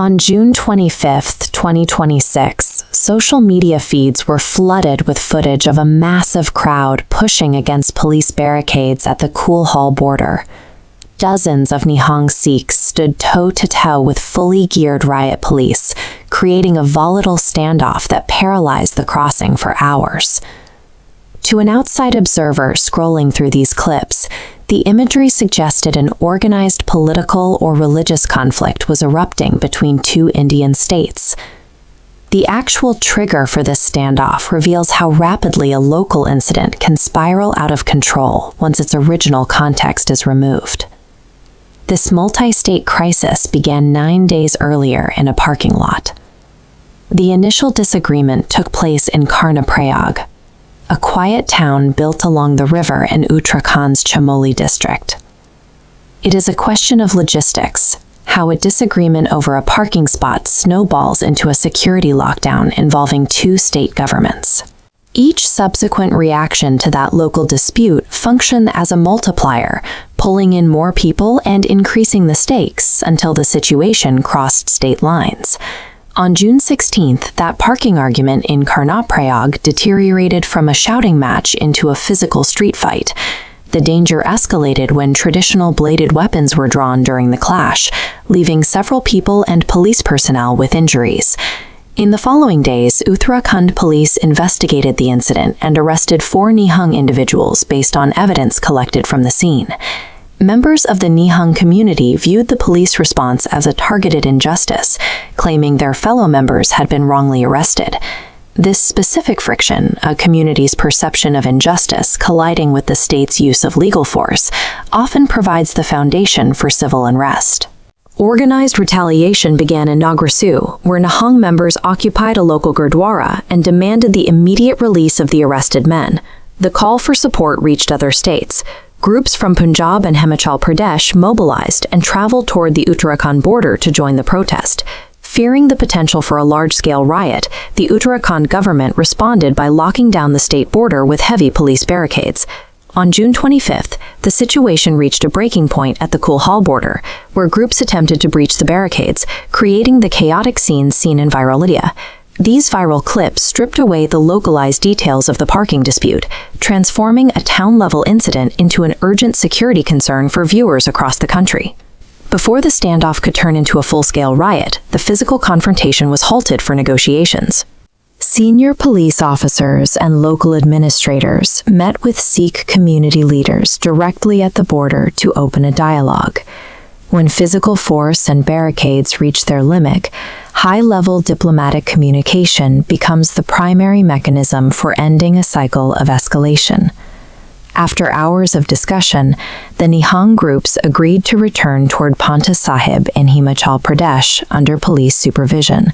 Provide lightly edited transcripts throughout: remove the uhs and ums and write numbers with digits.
On June 25, 2026, social media feeds were flooded with footage of a massive crowd pushing against police barricades at the Kulhal border. Dozens of Nihang Sikhs stood toe-to-toe with fully geared riot police, creating a volatile standoff that paralyzed the crossing for hours. To an outside observer scrolling through these clips, the imagery suggested an organized political or religious conflict was erupting between two Indian states. The actual trigger for this standoff reveals how rapidly a local incident can spiral out of control once its original context is removed. This multi-state crisis began 9 days earlier in a parking lot. The initial disagreement took place in Karnaprayag, a quiet town built along the river in Uttarakhand's Chamoli district. It is a question of logistics, how a disagreement over a parking spot snowballs into a security lockdown involving two state governments. Each subsequent reaction to that local dispute functioned as a multiplier, pulling in more people and increasing the stakes until the situation crossed state lines. On June 16th, that parking argument in Karnaprayag deteriorated from a shouting match into a physical street fight. The danger escalated when traditional bladed weapons were drawn during the clash, leaving several people and police personnel with injuries. In the following days, Uttarakhand police investigated the incident and arrested 4 Nihang individuals based on evidence collected from the scene. Members of the Nihang community viewed the police response as a targeted injustice, claiming their fellow members had been wrongly arrested. This specific friction, a community's perception of injustice colliding with the state's use of legal force, often provides the foundation for civil unrest. Organized retaliation began in Nagrasu, where Nihang members occupied a local gurdwara and demanded the immediate release of the arrested men. The call for support reached other states. Groups from Punjab and Himachal Pradesh mobilized and traveled toward the Uttarakhand border to join the protest. Fearing the potential for a large-scale riot, the Uttarakhand government responded by locking down the state border with heavy police barricades. On June 25th, the situation reached a breaking point at the Kulhal border, where groups attempted to breach the barricades, creating the chaotic scenes seen in viral India. These viral clips stripped away the localized details of the parking dispute, transforming a town-level incident into an urgent security concern for viewers across the country. Before the standoff could turn into a full-scale riot, the physical confrontation was halted for negotiations. Senior police officers and local administrators met with Sikh community leaders directly at the border to open a dialogue. When physical force and barricades reach their limit, high-level diplomatic communication becomes the primary mechanism for ending a cycle of escalation. After hours of discussion, the Nihang groups agreed to return toward Panta Sahib in Himachal Pradesh under police supervision.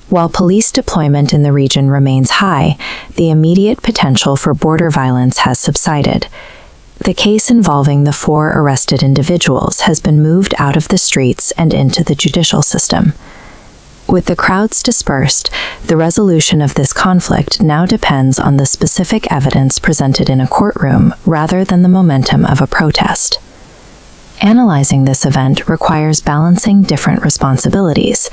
While police deployment in the region remains high, the immediate potential for border violence has subsided. The case involving the 4 arrested individuals has been moved out of the streets and into the judicial system. With the crowds dispersed, the resolution of this conflict now depends on the specific evidence presented in a courtroom rather than the momentum of a protest. Analyzing this event requires balancing different responsibilities.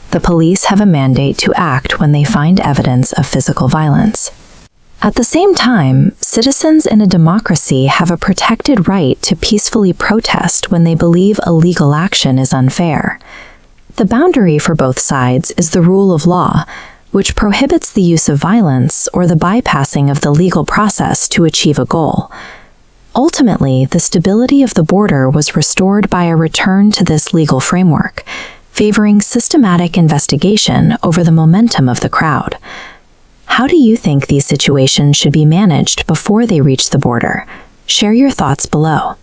The police have a mandate to act when they find evidence of physical violence. At the same time, citizens in a democracy have a protected right to peacefully protest when they believe a legal action is unfair. The boundary for both sides is the rule of law, which prohibits the use of violence or the bypassing of the legal process to achieve a goal. Ultimately, the stability of the border was restored by a return to this legal framework, favoring systematic investigation over the momentum of the crowd. How do you think these situations should be managed before they reach the border? Share your thoughts below.